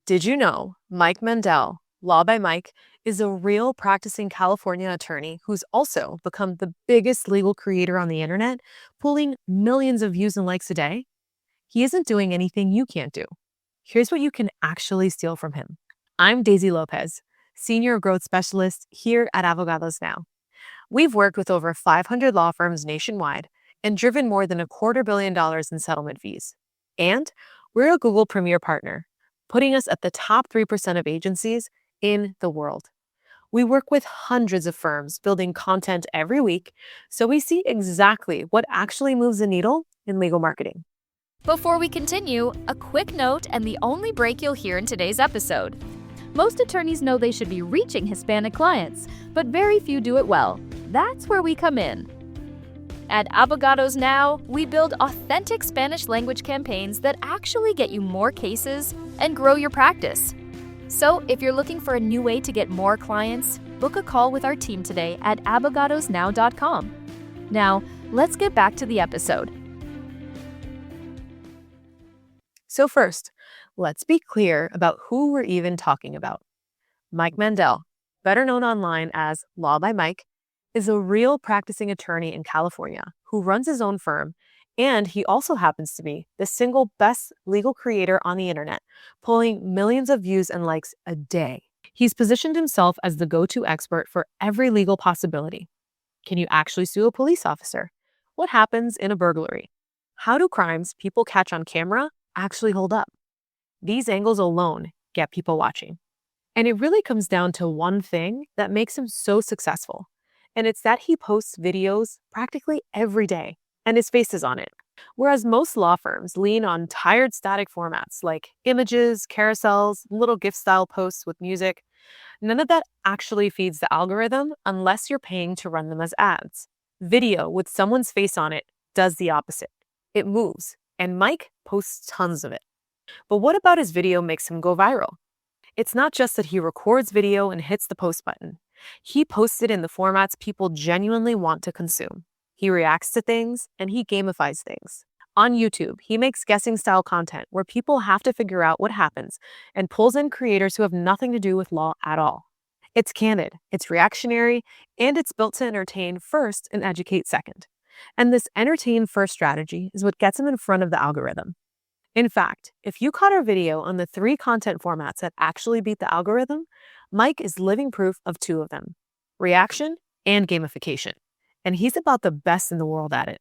Did you know Mike Mendel, Law by Mike, is a real practicing California attorney who's also become the biggest legal creator on the internet, pulling millions of views and likes a day? He isn't doing anything you can't do. Here's what you can actually steal from him. I'm Daisy Lopez, Senior Growth Specialist here at Abogados Now. We've worked with over 500 law firms nationwide and driven more than $250 million in settlement fees. And we're a Google Premier partner, putting us at the top 3% of agencies in the world. We work with hundreds of firms building content every week, so we see exactly what actually moves the needle in legal marketing. Before we continue, a quick note and the only break you'll hear in today's episode. Most attorneys know they should be reaching Hispanic clients, but very few do it well. That's where we come in. At Abogados Now, we build authentic Spanish language campaigns that actually get you more cases and grow your practice. So if you're looking for a new way to get more clients, book a call with our team today at abogadosnow.com. Now, let's get back to the episode. So first, let's be clear about who we're even talking about. Mike Mendel, better known online as Law by Mike, is a real practicing attorney in California who runs his own firm, and he also happens to be the single best legal creator on the internet, pulling millions of views and likes a day. He's positioned himself as the go-to expert for every legal possibility. Can you actually sue a police officer? What happens in a burglary? How do crimes people catch on camera actually hold up? These angles alone get people watching. And it really comes down to one thing that makes him so successful. And it's that he posts videos practically every day, and his face is on it. Whereas most law firms lean on tired static formats like images, carousels, little GIF style posts with music, none of that actually feeds the algorithm unless you're paying to run them as ads. Video with someone's face on it does the opposite. It moves, and Mike posts tons of it. But what about his video makes him go viral? It's not just that he records video and hits the post button. He posts it in the formats people genuinely want to consume. He reacts to things and he gamifies things. On YouTube, he makes guessing style content where people have to figure out what happens and pulls in creators who have nothing to do with law at all. It's candid, it's reactionary, and it's built to entertain first and educate second. And this entertain first strategy is what gets him in front of the algorithm. In fact, if you caught our video on the 3 content formats that actually beat the algorithm, Mike is living proof of 2 of them: reaction and gamification. And he's about the best in the world at it.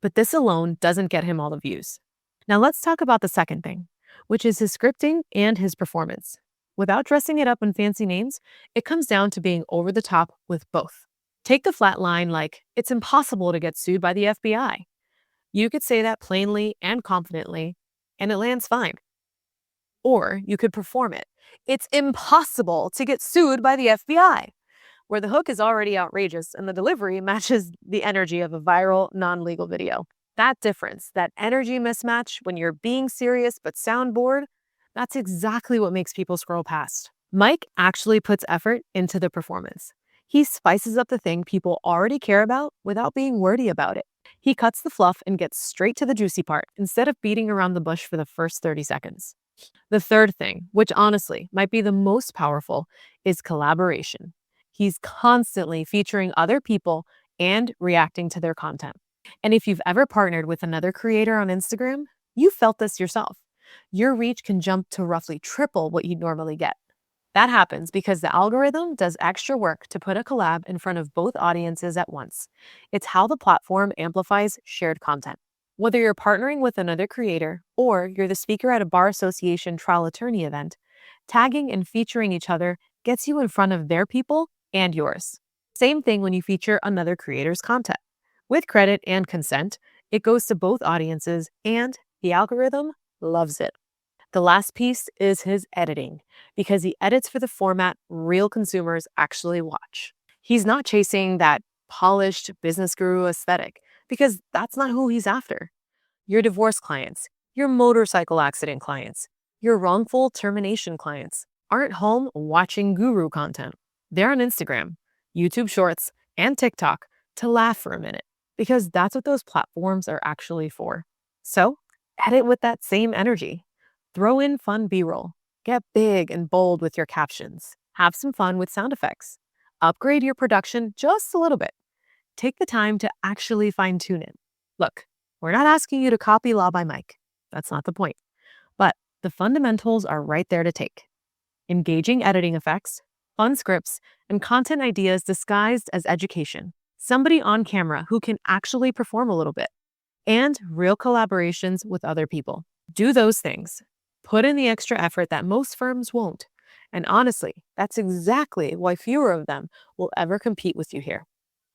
But this alone doesn't get him all the views. Now let's talk about the second thing, which is his scripting and his performance. Without dressing it up in fancy names, it comes down to being over the top with both. Take the flat line like, it's impossible to get sued by the FBI. You could say that plainly and confidently, and it lands fine. Or you could perform it. It's impossible to get sued by the FBI, where the hook is already outrageous and the delivery matches the energy of a viral, non-legal video. That difference, that energy mismatch when you're being serious but sound bored, that's exactly what makes people scroll past. Mike actually puts effort into the performance. He spices up the thing people already care about without being wordy about it. He cuts the fluff and gets straight to the juicy part instead of beating around the bush for the first 30 seconds. The third thing, which honestly might be the most powerful, is collaboration. He's constantly featuring other people and reacting to their content. And if you've ever partnered with another creator on Instagram, you felt this yourself. Your reach can jump to roughly triple what you'd normally get. That happens because the algorithm does extra work to put a collab in front of both audiences at once. It's how the platform amplifies shared content. Whether you're partnering with another creator or you're the speaker at a bar association trial attorney event, tagging and featuring each other gets you in front of their people and yours. Same thing when you feature another creator's content. With credit and consent, it goes to both audiences and the algorithm loves it. The last piece is his editing, because he edits for the format real consumers actually watch. He's not chasing that polished business guru aesthetic, because that's not who he's after. Your divorce clients, your motorcycle accident clients, your wrongful termination clients aren't home watching guru content. They're on Instagram, YouTube Shorts, and TikTok to laugh for a minute, because that's what those platforms are actually for. So edit with that same energy. Throw in fun B-roll. Get big and bold with your captions. Have some fun with sound effects. Upgrade your production just a little bit. Take the time to actually fine tune it. Look, we're not asking you to copy Law by Mike. That's not the point. But the fundamentals are right there to take. Engaging editing effects, fun scripts, and content ideas disguised as education. Somebody on camera who can actually perform a little bit. And real collaborations with other people. Do those things. Put in the extra effort that most firms won't. And honestly, that's exactly why fewer of them will ever compete with you here.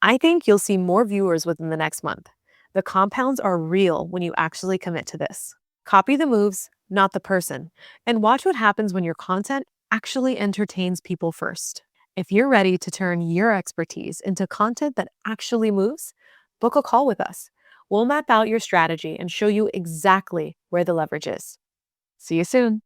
I think you'll see more viewers within the next month. The compounds are real when you actually commit to this. Copy the moves, not the person, and watch what happens when your content actually entertains people first. If you're ready to turn your expertise into content that actually moves, book a call with us. We'll map out your strategy and show you exactly where the leverage is. See you soon.